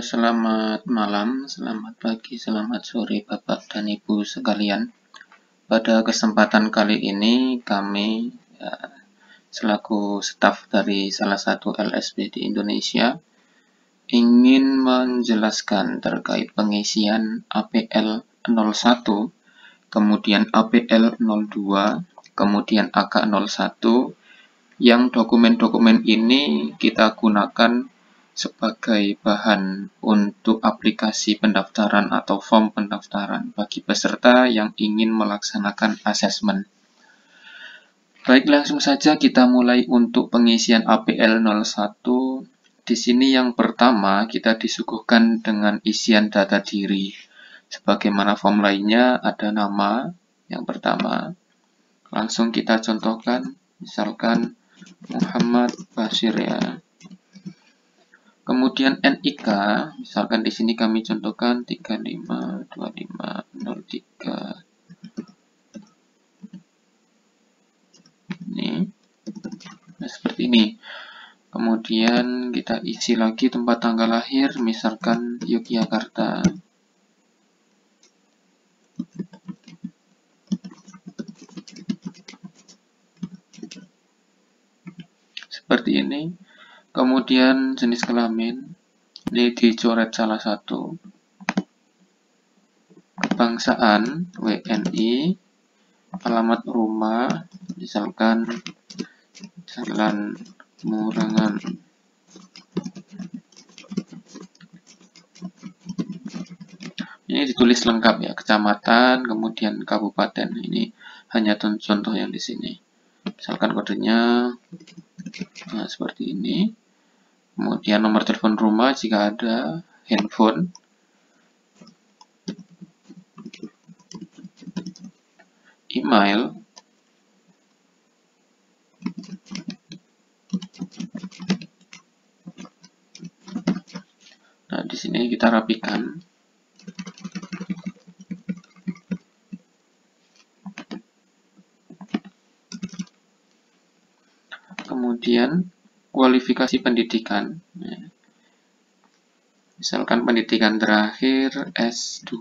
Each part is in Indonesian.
Selamat malam, selamat pagi, selamat sore Bapak dan Ibu sekalian. Pada kesempatan kali ini kami selaku staf dari salah satu LSP di Indonesia ingin menjelaskan terkait pengisian APL 01, kemudian APL 02, kemudian AK 01 yang dokumen-dokumen ini kita gunakan sebagai bahan untuk aplikasi pendaftaran atau form pendaftaran bagi peserta yang ingin melaksanakan asesmen. Baik, langsung saja kita mulai untuk pengisian APL 01. Di sini yang pertama kita disuguhkan dengan isian data diri. Sebagaimana form lainnya ada nama yang pertama. Langsung kita contohkan, misalkan Muhammad Bashir ya. Kemudian NIK, misalkan di sini kami contohkan 352503. Ini, nah seperti ini. Kemudian kita isi lagi tempat tanggal lahir, misalkan Yogyakarta. Seperti ini. Kemudian jenis kelamin, ini dicoret salah satu. Kebangsaan, WNI. Alamat rumah, misalkan Jalan Murangan. Ini ditulis lengkap ya, kecamatan, kemudian kabupaten. Ini hanya contoh yang di sini. Misalkan kodenya seperti ini. Kemudian nomor telepon rumah jika ada, handphone. Email. Nah, di sini kita rapikan. Kemudian kualifikasi pendidikan. Misalkan pendidikan terakhir S2.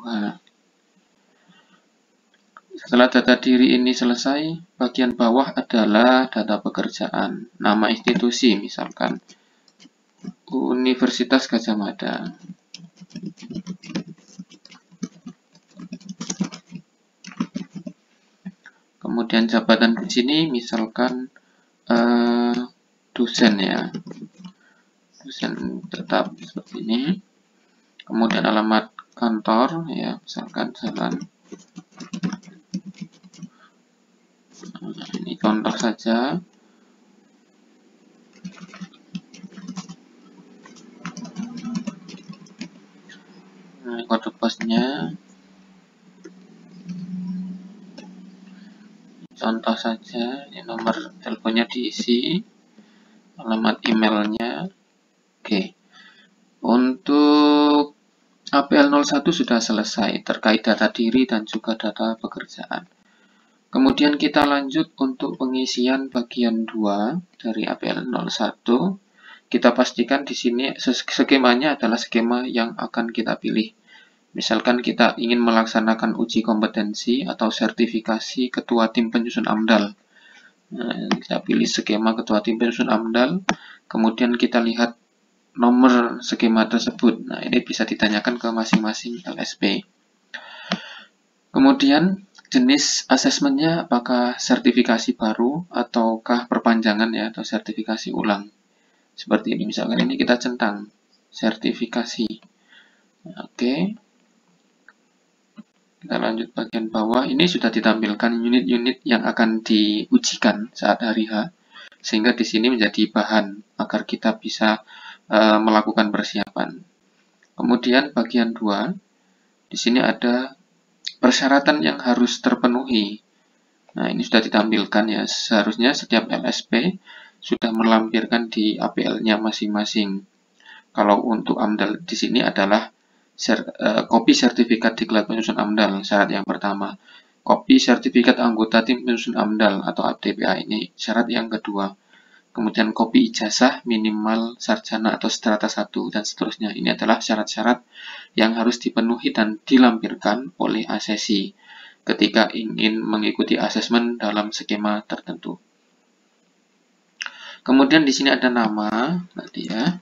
Setelah data diri ini selesai, bagian bawah adalah data pekerjaan. Nama institusi, misalkan Universitas Gadjah Mada. Kemudian jabatan di sini, misalkan dosen ya. Dosen tetap seperti ini. Kemudian alamat kantor ya, misalkan Jalan. Ini contoh saja. Nah, kode posnya. Contoh saja, ini nomor teleponnya diisi, alamat emailnya. Oke. Untuk APL 01 sudah selesai terkait data diri dan juga data pekerjaan. Kemudian kita lanjut untuk pengisian bagian 2 dari APL 01. Kita pastikan di sini skemanya adalah skema yang akan kita pilih. Misalkan kita ingin melaksanakan uji kompetensi atau sertifikasi ketua tim penyusun AMDAL. Nah, kita pilih skema ketua tim penyusun AMDAL. Kemudian kita lihat nomor skema tersebut. Nah, ini bisa ditanyakan ke masing-masing LSP. Kemudian jenis asesmennya apakah sertifikasi baru ataukah perpanjangan ya, atau sertifikasi ulang. Seperti ini, misalkan ini kita centang sertifikasi. Oke. Kita lanjut bagian bawah. Ini sudah ditampilkan unit-unit yang akan diujikan saat hari H, sehingga di sini menjadi bahan agar kita bisa melakukan persiapan. Kemudian bagian 2, di sini ada persyaratan yang harus terpenuhi. Nah, ini sudah ditampilkan ya. Seharusnya setiap LSP sudah melampirkan di APL-nya masing-masing. Kalau untuk AMDAL di sini adalah kopi sertifikat diklat penyusun AMDAL, syarat yang pertama. Kopi sertifikat anggota tim penyusun AMDAL atau ATPA, ini syarat yang kedua. kemudian kopi ijazah minimal sarjana atau strata 1, dan seterusnya. Ini adalah syarat-syarat yang harus dipenuhi dan dilampirkan oleh asesi ketika ingin mengikuti asesmen dalam skema tertentu. Kemudian di sini ada nama tadi ya.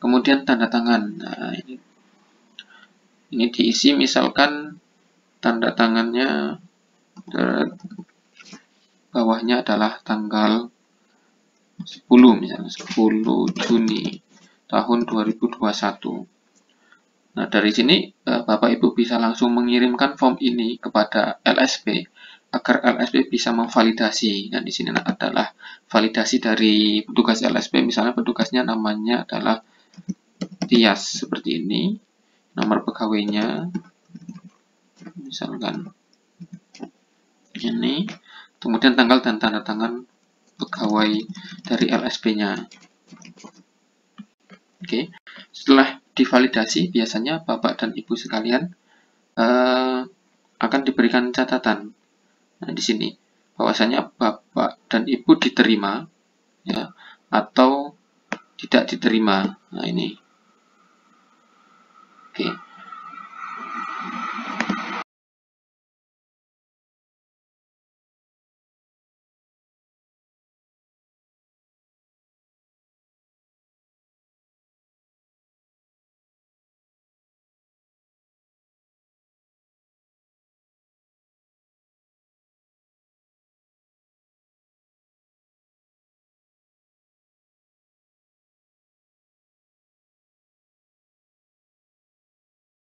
Kemudian tanda tangan. Nah, ini diisi misalkan tanda tangannya bawahnya adalah tanggal 10 misalnya 10 Juni tahun 2021. Nah, dari sini Bapak Ibu bisa langsung mengirimkan form ini kepada LSP agar LSP bisa memvalidasi. Dan di sini adalah validasi dari petugas LSP, misalnya petugasnya namanya adalah Tias seperti ini. Nomor pegawainya misalkan ini, kemudian tanggal dan tanda tangan pegawai dari LSP-nya. Oke, setelah divalidasi biasanya Bapak dan Ibu sekalian akan diberikan catatan. Nah, di sini bahwasanya Bapak dan Ibu diterima ya atau tidak diterima. Nah, ini. Oke.